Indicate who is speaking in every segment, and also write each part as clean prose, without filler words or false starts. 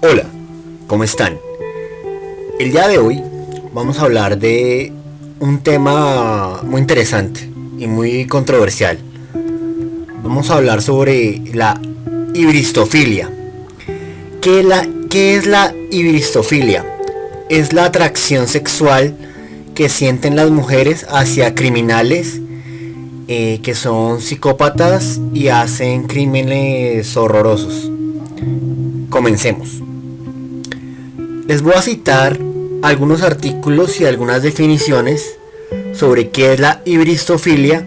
Speaker 1: Hola, ¿cómo están? El día de hoy vamos a hablar de un tema muy interesante y muy controversial. Vamos a hablar sobre la hibristofilia. ¿Qué es la hibristofilia? Es la atracción sexual que sienten las mujeres hacia criminales que son psicópatas y hacen crímenes horrorosos. Comencemos. Les voy a citar algunos artículos y algunas definiciones sobre qué es la hibristofilia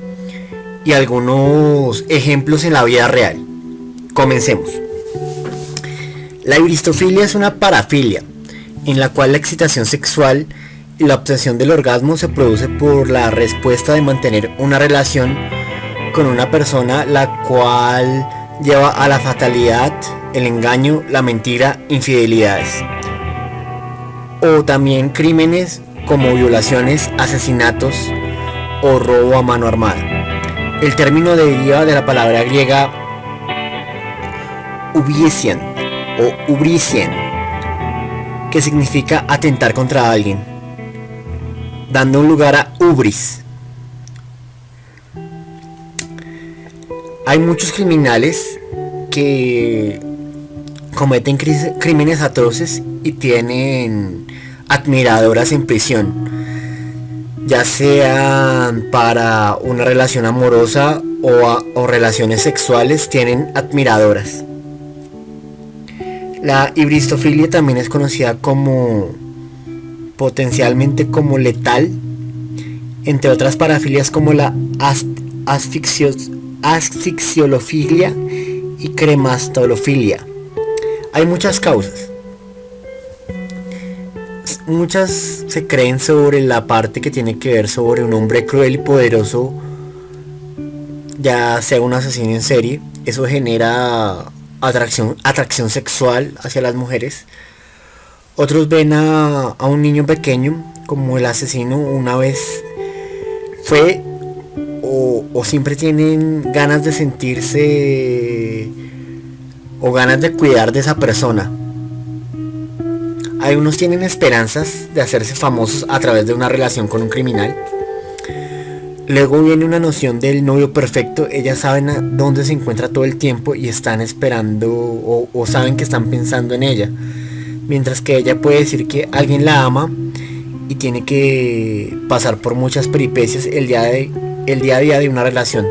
Speaker 1: y algunos ejemplos en la vida real. Comencemos. La hibristofilia es una parafilia en la cual la excitación sexual y la obtención del orgasmo se produce por la respuesta de mantener una relación con una persona la cual lleva a la fatalidad, el engaño, la mentira, infidelidades. O también crímenes como violaciones, asesinatos o robo a mano armada. El término deriva de la palabra griega ubrician o ubrician, que significa atentar contra alguien, dando un lugar a ubris. Hay muchos criminales que cometen crímenes atroces y tienen admiradoras en prisión, ya sean para una relación amorosa o relaciones sexuales, tienen admiradoras. La hibristofilia también es conocida como potencialmente como letal, entre otras parafilias como la asfixiolofilia y cremastolofilia. Hay muchas causas. Muchas se creen sobre la parte que tiene que ver sobre un hombre cruel y poderoso, ya sea un asesino en serie. Eso genera atracción sexual hacia las mujeres. Otros ven a un niño pequeño como el asesino una vez fue, o siempre tienen ganas de sentirse o ganas de cuidar de esa persona. Algunos tienen esperanzas de hacerse famosos a través de una relación con un criminal. Luego viene una noción del novio perfecto. Ellas saben dónde se encuentra todo el tiempo y están esperando o saben que están pensando en ella. Mientras que ella puede decir que alguien la ama y tiene que pasar por muchas peripecias el día a día de una relación.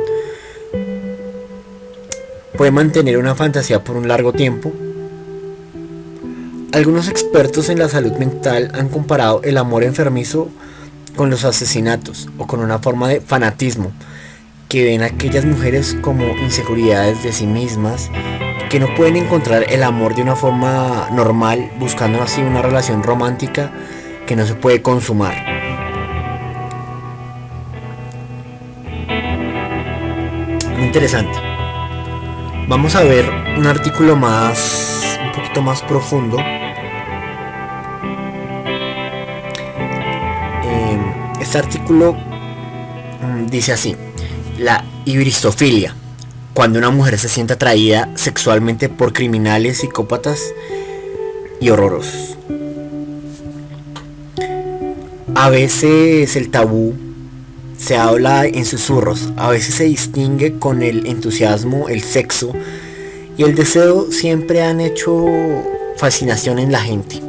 Speaker 1: Puede mantener una fantasía por un largo tiempo. Algunos expertos en la salud mental han comparado el amor enfermizo con los asesinatos o con una forma de fanatismo que ven a aquellas mujeres como inseguridades de sí mismas, que no pueden encontrar el amor de una forma normal, buscando así una relación romántica que no se puede consumar. Muy interesante. Vamos a ver un artículo un poquito más profundo. Este artículo dice así: la hibristofilia, cuando una mujer se siente atraída sexualmente por criminales, psicópatas y horrorosos. A veces el tabú se habla en susurros, a veces se distingue con el entusiasmo, el sexo y el deseo siempre han hecho fascinación en la gente.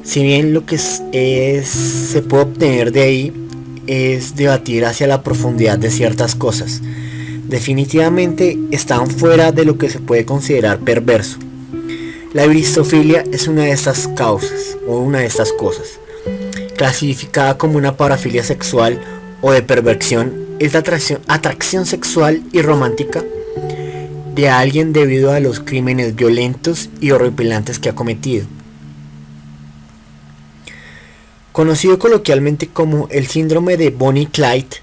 Speaker 1: Si bien lo que se puede obtener de ahí es debatir hacia la profundidad de ciertas cosas, definitivamente están fuera de lo que se puede considerar perverso. La hibristofilia es una de estas causas o una de estas cosas. Clasificada como una parafilia sexual o de perversión, es la atracción sexual y romántica de alguien debido a los crímenes violentos y horripilantes que ha cometido. Conocido coloquialmente como el síndrome de Bonnie-Clyde,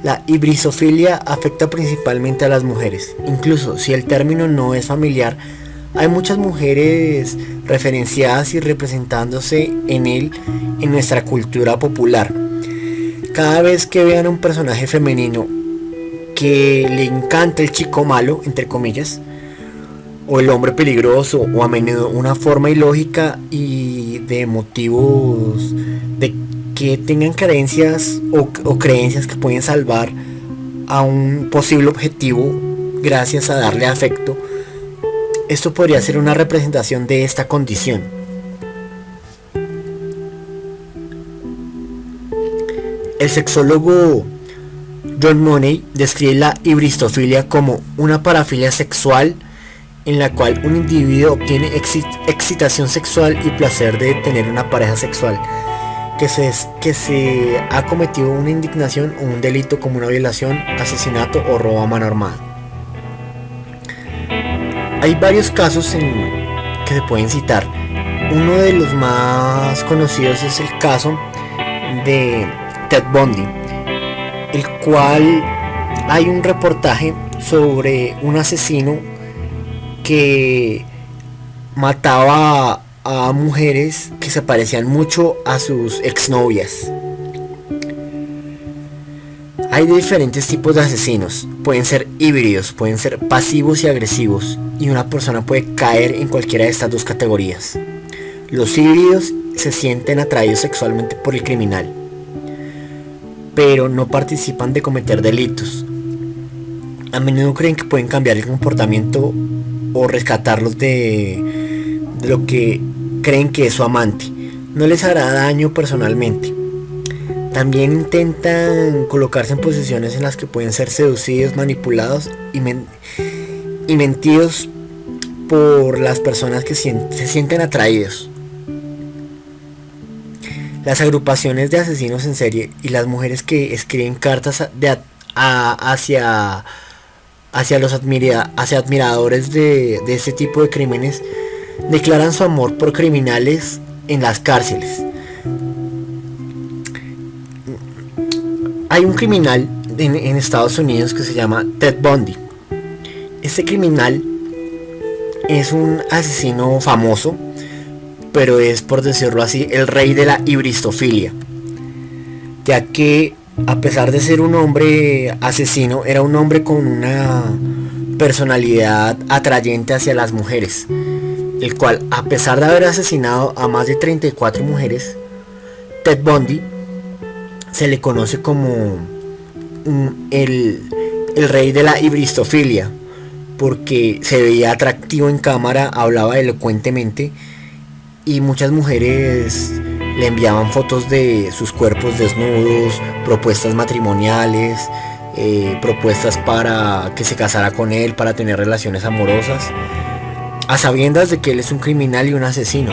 Speaker 1: la hibristofilia afecta principalmente a las mujeres. Incluso si el término no es familiar, hay muchas mujeres referenciadas y representándose en él en nuestra cultura popular. Cada vez que vean a un personaje femenino que le encanta el chico malo, entre comillas, o el hombre peligroso, o a menudo una forma ilógica y de motivos de que tengan creencias o creencias que pueden salvar a un posible objetivo gracias a darle afecto. Esto podría ser una representación de esta condición. El sexólogo John Money describe la hibristofilia como una parafilia sexual en la cual un individuo obtiene excitación sexual y placer de tener una pareja sexual, que se ha cometido una indignación o un delito como una violación, asesinato o robo a mano armada. Hay varios casos que se pueden citar. Uno de los más conocidos es el caso de Ted Bundy, el cual hay un reportaje sobre un asesino que mataba a mujeres que se parecían mucho a sus exnovias. Hay diferentes tipos de asesinos, pueden ser híbridos, pueden ser pasivos y agresivos, y una persona puede caer en cualquiera de estas dos categorías. Los híbridos se sienten atraídos sexualmente por el criminal, pero no participan de cometer delitos. A menudo creen que pueden cambiar el comportamiento o rescatarlos de lo que creen que es su amante. No les hará daño personalmente. También intentan colocarse en posiciones en las que pueden ser seducidos, manipulados y mentidos por las personas que se sienten atraídos. Las agrupaciones de asesinos en serie y las mujeres que escriben cartas hacia los admiradores de este tipo de crímenes declaran su amor por criminales en las cárceles. Hay un criminal en Estados Unidos que se llama Ted Bundy. Este criminal es un asesino famoso, pero es, por decirlo así, el rey de la hibristofilia, ya que a pesar de ser un hombre asesino, era un hombre con una personalidad atrayente hacia las mujeres, el cual, a pesar de haber asesinado a más de 34 mujeres, Ted Bundy se le conoce como el rey de la hibristofilia, porque se veía atractivo en cámara, hablaba elocuentemente y muchas mujeres le enviaban fotos de sus cuerpos desnudos, propuestas matrimoniales, propuestas para que se casara con él, para tener relaciones amorosas, a sabiendas de que él es un criminal y un asesino.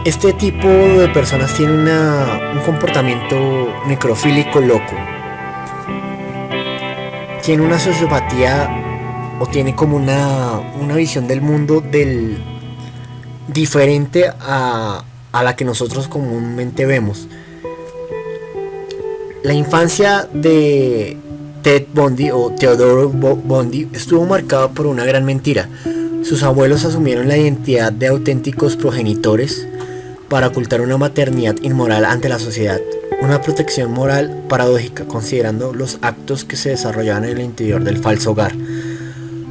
Speaker 1: Este tipo de personas tiene un comportamiento necrofílico loco. Tiene una sociopatía o tiene como una visión del mundo diferente a la que nosotros comúnmente vemos. La infancia de Ted Bundy o Theodore Bundy estuvo marcada por una gran mentira. Sus abuelos asumieron la identidad de auténticos progenitores para ocultar una maternidad inmoral ante la sociedad, una protección moral paradójica considerando los actos que se desarrollaban en el interior del falso hogar.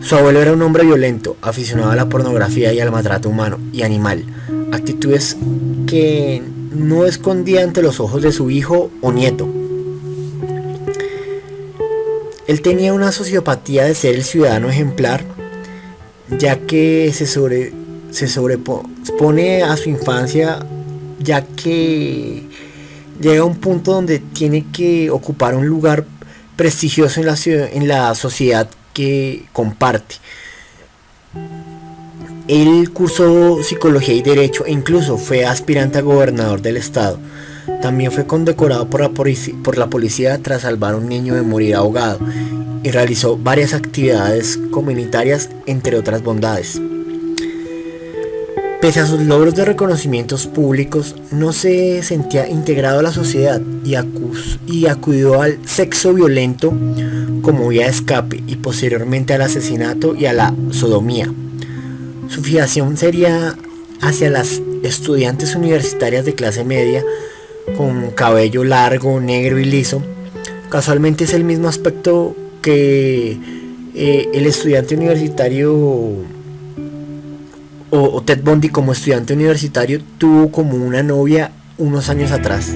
Speaker 1: Su abuelo era un hombre violento, aficionado a la pornografía y al maltrato humano y animal, actitudes que no escondía ante los ojos de su hijo o nieto. Él tenía una sociopatía de ser el ciudadano ejemplar, ya que se sobrepone a su infancia, ya que llega a un punto donde tiene que ocupar un lugar prestigioso en la sociedad que comparte. Él cursó psicología y derecho e incluso fue aspirante a gobernador del estado. También fue condecorado por la policía tras salvar a un niño de morir ahogado y realizó varias actividades comunitarias, entre otras bondades. Pese a sus logros de reconocimientos públicos, no se sentía integrado a la sociedad y acudió al sexo violento como vía de escape y posteriormente al asesinato y a la sodomía. Su fijación sería hacia las estudiantes universitarias de clase media con cabello largo, negro y liso. Casualmente es el mismo aspecto que El estudiante universitario o Ted Bundy como estudiante universitario tuvo como una novia unos años atrás.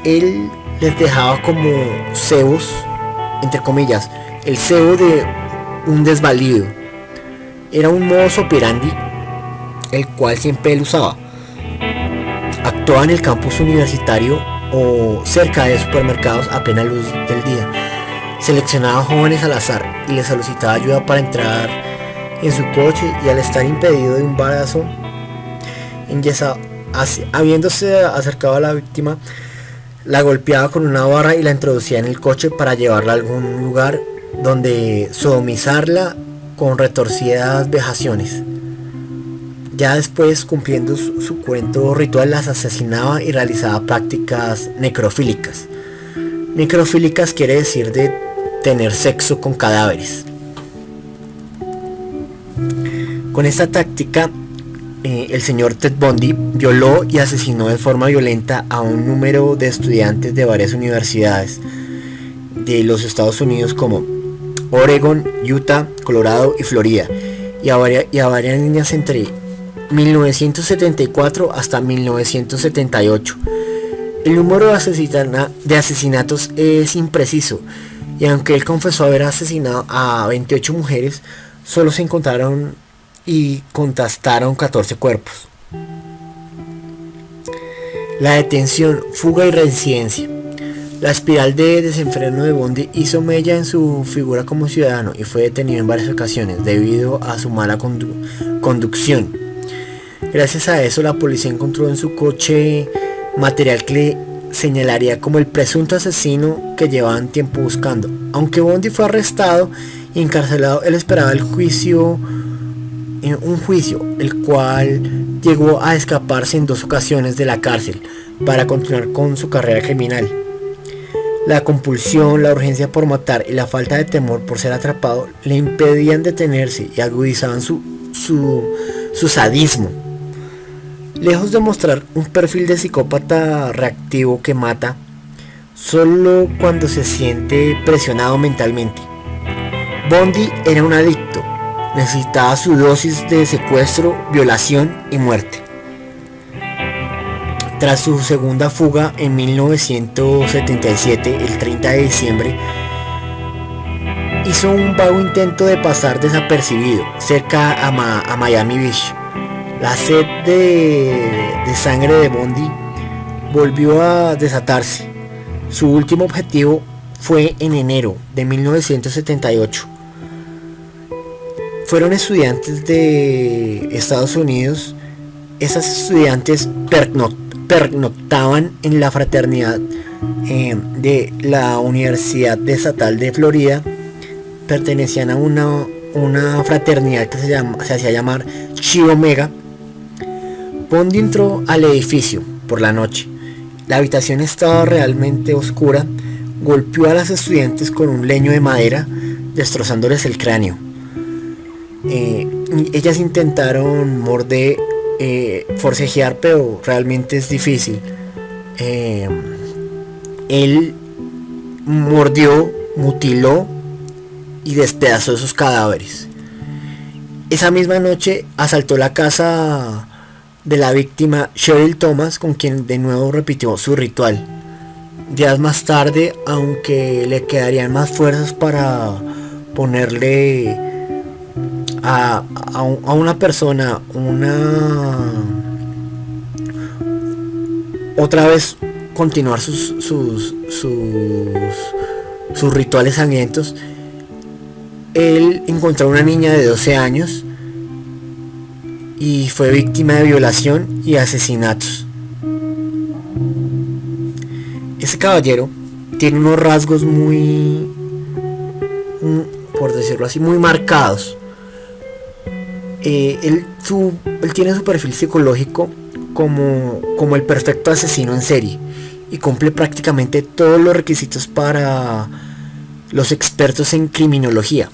Speaker 1: Él les dejaba como cebos, entre comillas, el cebo de un desvalido. Era un modus operandi el cual siempre él usaba. Actuaba en el campus universitario o cerca de supermercados a plena luz del día. Seleccionaba jóvenes al azar y les solicitaba ayuda para entrar en su coche, y al estar impedido de un brazo enyesado, habiéndose acercado a la víctima, la golpeaba con una barra y la introducía en el coche para llevarla a algún lugar donde sodomizarla con retorcidas vejaciones. Ya después, cumpliendo su cuento ritual, las asesinaba y realizaba prácticas necrofílicas. Necrofílicas quiere decir de tener sexo con cadáveres. Con esta táctica, el señor Ted Bundy violó y asesinó de forma violenta a un número de estudiantes de varias universidades de los Estados Unidos como Oregon, Utah, Colorado y Florida, y a varias niñas entre 1974 hasta 1978. El número de asesinatos es impreciso, y aunque él confesó haber asesinado a 28 mujeres, solo se encontraron y contrastaron 14 cuerpos. La detención, fuga y reincidencia. La espiral de desenfreno de Bundy hizo mella en su figura como ciudadano y fue detenido en varias ocasiones debido a su mala conducción. Gracias a eso, la policía encontró en su coche material que le señalaría como el presunto asesino que llevaban tiempo buscando. Aunque Bundy fue arrestado y encarcelado, él esperaba un juicio, el cual llegó a escaparse en 2 ocasiones de la cárcel para continuar con su carrera criminal. La compulsión, la urgencia por matar y la falta de temor por ser atrapado le impedían detenerse y agudizaban su sadismo. Lejos de mostrar un perfil de psicópata reactivo que mata solo cuando se siente presionado mentalmente, Bundy era un adicto. Necesitaba su dosis de secuestro, violación y muerte. Tras su segunda fuga en 1977, el 30 de diciembre, hizo un vago intento de pasar desapercibido cerca a Miami Beach. La sed de sangre de Bundy volvió a desatarse. Su último objetivo fue en enero de 1978. Fueron estudiantes de Estados Unidos. Esas estudiantes pernoctaban en la fraternidad de la Universidad Estatal de Florida. Pertenecían a una fraternidad que se hacía llamar Chi Omega. Bundy entró al edificio por la noche. La habitación estaba realmente oscura. Golpeó a las estudiantes con un leño de madera, destrozándoles el cráneo. Ellas intentaron forcejear, pero realmente es difícil. Él mordió, mutiló y despedazó sus cadáveres. Esa misma noche asaltó la casa de la víctima Cheryl Thomas, con quien de nuevo repitió su ritual. Días más tarde, aunque le quedarían más fuerzas para ponerle a una persona otra vez continuar sus rituales sangrientos, él encontró a una niña de 12 años y fue víctima de violación y asesinatos. Ese caballero tiene unos rasgos muy, por decirlo así, muy marcados. Él tiene su perfil psicológico como el perfecto asesino en serie y cumple prácticamente todos los requisitos para los expertos en criminología.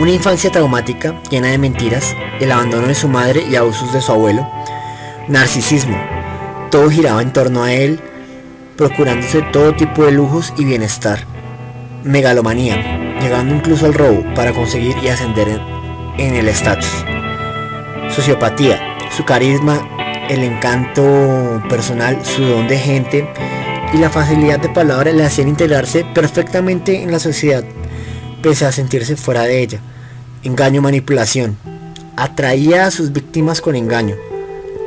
Speaker 1: Una infancia traumática, llena de mentiras, el abandono de su madre y abusos de su abuelo, narcisismo, todo giraba en torno a él, procurándose todo tipo de lujos y bienestar, megalomanía, llegando incluso al robo para conseguir y ascender en el estatus. Sociopatía, su carisma, el encanto personal, su don de gente y la facilidad de palabra le hacían integrarse perfectamente en la sociedad, pese a sentirse fuera de ella. Engaño, manipulación. Atraía a sus víctimas con engaño.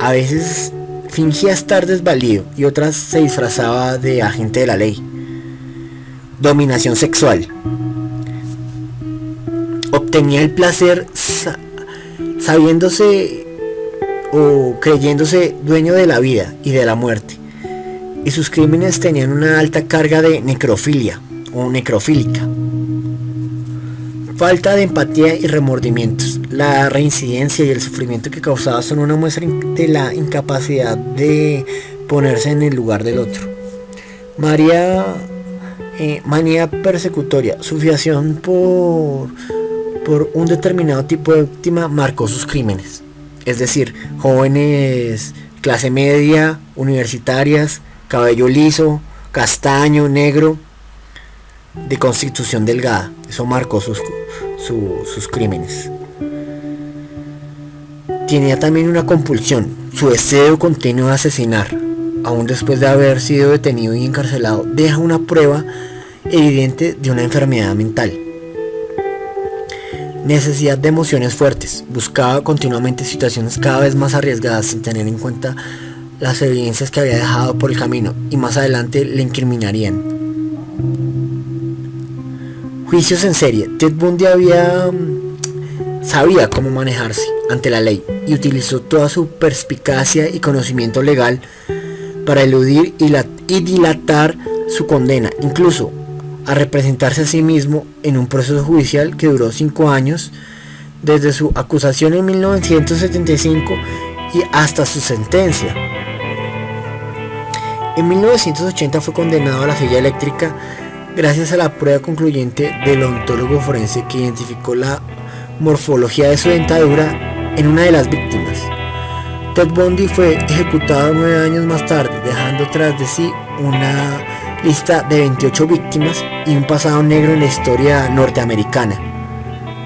Speaker 1: A veces fingía estar desvalido y otras se disfrazaba de agente de la ley. Dominación sexual. Obtenía el placer sabiéndose o creyéndose dueño de la vida y de la muerte. Y sus crímenes tenían una alta carga de necrofilia o necrofílica. Falta de empatía y remordimientos. La reincidencia y el sufrimiento que causaba son una muestra de la incapacidad de ponerse en el lugar del otro. Manía persecutoria. Su fijación por un determinado tipo de víctima marcó sus crímenes. Es decir, jóvenes, clase media, universitarias, cabello liso, castaño, negro, de constitución delgada. Eso marcó sus crímenes. Tenía también una compulsión, su deseo continuo de asesinar. Aún después de haber sido detenido y encarcelado, deja una prueba evidente de una enfermedad mental. Necesidad de emociones fuertes. Buscaba continuamente situaciones cada vez más arriesgadas sin tener en cuenta las evidencias que había dejado por el camino y más adelante le incriminarían. Juicios en serie. Ted Bundy sabía cómo manejarse ante la ley y utilizó toda su perspicacia y conocimiento legal para eludir y dilatar su condena, incluso a representarse a sí mismo en un proceso judicial que duró 5 años, desde su acusación en 1975 y hasta su sentencia. En 1980 fue condenado a la silla eléctrica gracias a la prueba concluyente del odontólogo forense que identificó la morfología de su dentadura en una de las víctimas. Ted Bundy fue ejecutado 9 años más tarde, dejando tras de sí una lista de 28 víctimas y un pasado negro en la historia norteamericana.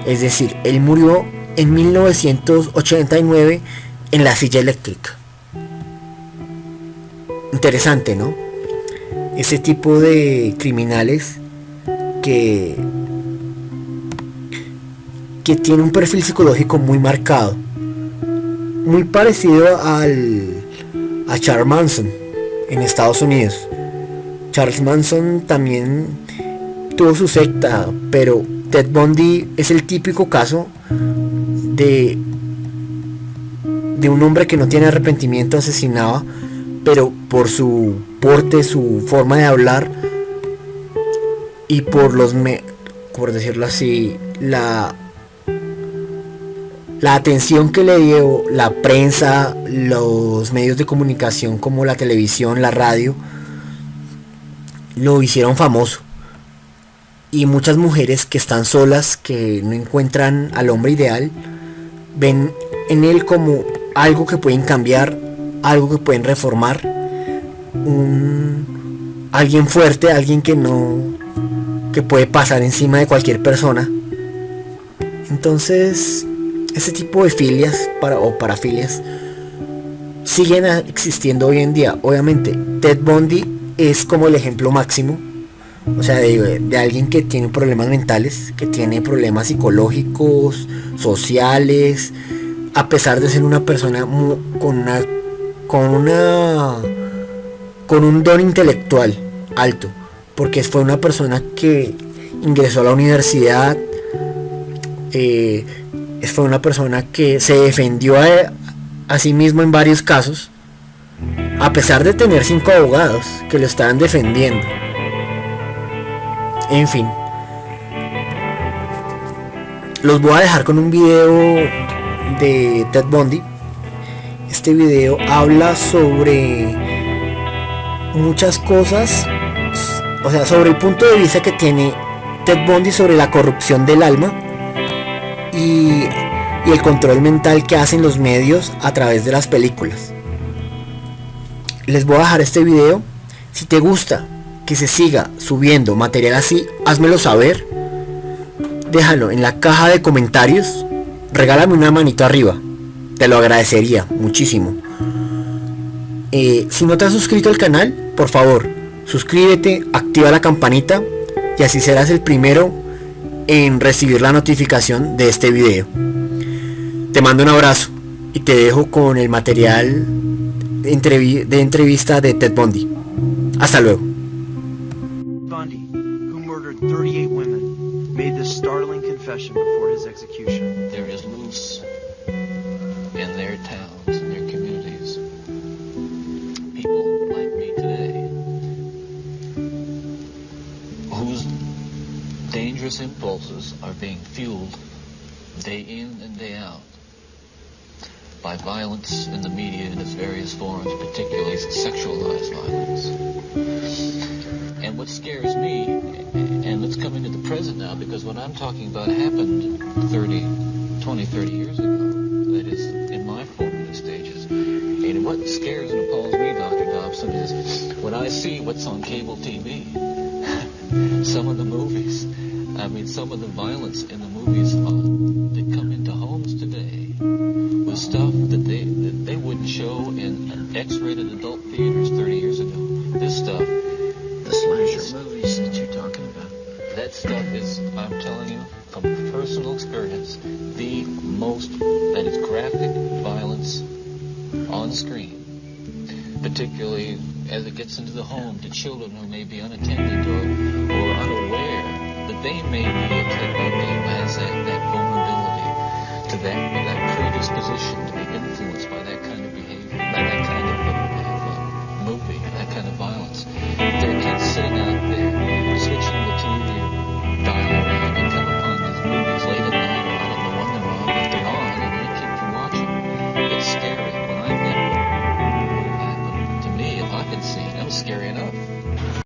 Speaker 1: Es decir, él murió en 1989 en la silla eléctrica. Interesante, ¿no? Ese tipo de criminales que tiene un perfil psicológico muy marcado, muy parecido a Charles Manson en Estados Unidos. Charles Manson también tuvo su secta, pero Ted Bundy es el típico caso de un hombre que no tiene arrepentimiento, asesinaba, pero por su porte, su forma de hablar y por decirlo así, la atención que le dio la prensa, los medios de comunicación como la televisión, la radio, lo hicieron famoso. Y muchas mujeres que están solas, que no encuentran al hombre ideal, ven en él como algo que pueden cambiar, algo que pueden reformar, alguien fuerte, alguien que puede pasar encima de cualquier persona. Entonces, ese tipo de filias o parafilias siguen existiendo hoy en día. Obviamente, Ted Bundy es como el ejemplo máximo, o sea, de alguien que tiene problemas mentales, que tiene problemas psicológicos, sociales, a pesar de ser una persona con un don intelectual alto, porque fue una persona que ingresó a la universidad, fue una persona que se defendió a sí mismo en varios casos, a pesar de tener 5 abogados que lo estaban defendiendo. En fin, los voy a dejar con un video de Ted Bundy. Este video habla sobre muchas cosas, o sea, sobre el punto de vista que tiene Ted Bundy sobre la corrupción del alma y el control mental que hacen los medios a través de las películas. Les voy a dejar este video. Si te gusta que se siga subiendo material así, házmelo saber. déjalo en la caja de comentarios. Regálame una manito arriba. Te lo agradecería muchísimo. Si no te has suscrito al canal, por favor, suscríbete, activa la campanita y así serás el primero en recibir la notificación de este video. Te mando un abrazo y te dejo con el material de entrevista de Ted Bundy. Hasta luego.
Speaker 2: Bundy, who murdered 38 women, made this startling confession before his execution.
Speaker 3: There is loose in their towns, in their communities, people like me today, whose dangerous impulses are being fueled day in and day out by violence in the media in its various forms, particularly sexualized violence. And what scares me, and let's come into the present now, because what I'm talking about happened 20, 30 years ago, that is, in my formative stages. And what scares and appalls me, Dr. Dobson, is when I see what's on cable TV, some of the movies, some of the violence in the movies that come into homes today was stuff that they wouldn't show in X-rated adult theaters 30 years ago. This stuff,
Speaker 2: The slasher movies that you're talking about.
Speaker 3: that stuff is, I'm telling you, from personal experience, the most, that is graphic violence on screen, particularly as it gets into the home to children who may be unattended or unaware that they may be a Ted Bundy who has that vulnerability to that predisposition to be influenced by that kind of behavior, by that kind of movie, that kind of violence. There are kids sitting out there switching the TV dial around and come upon these movies late at night, or I don't know when they're on, but they're on and they keep from watching. It's scary. When I think what happened to me, if I could see it, that was scary enough.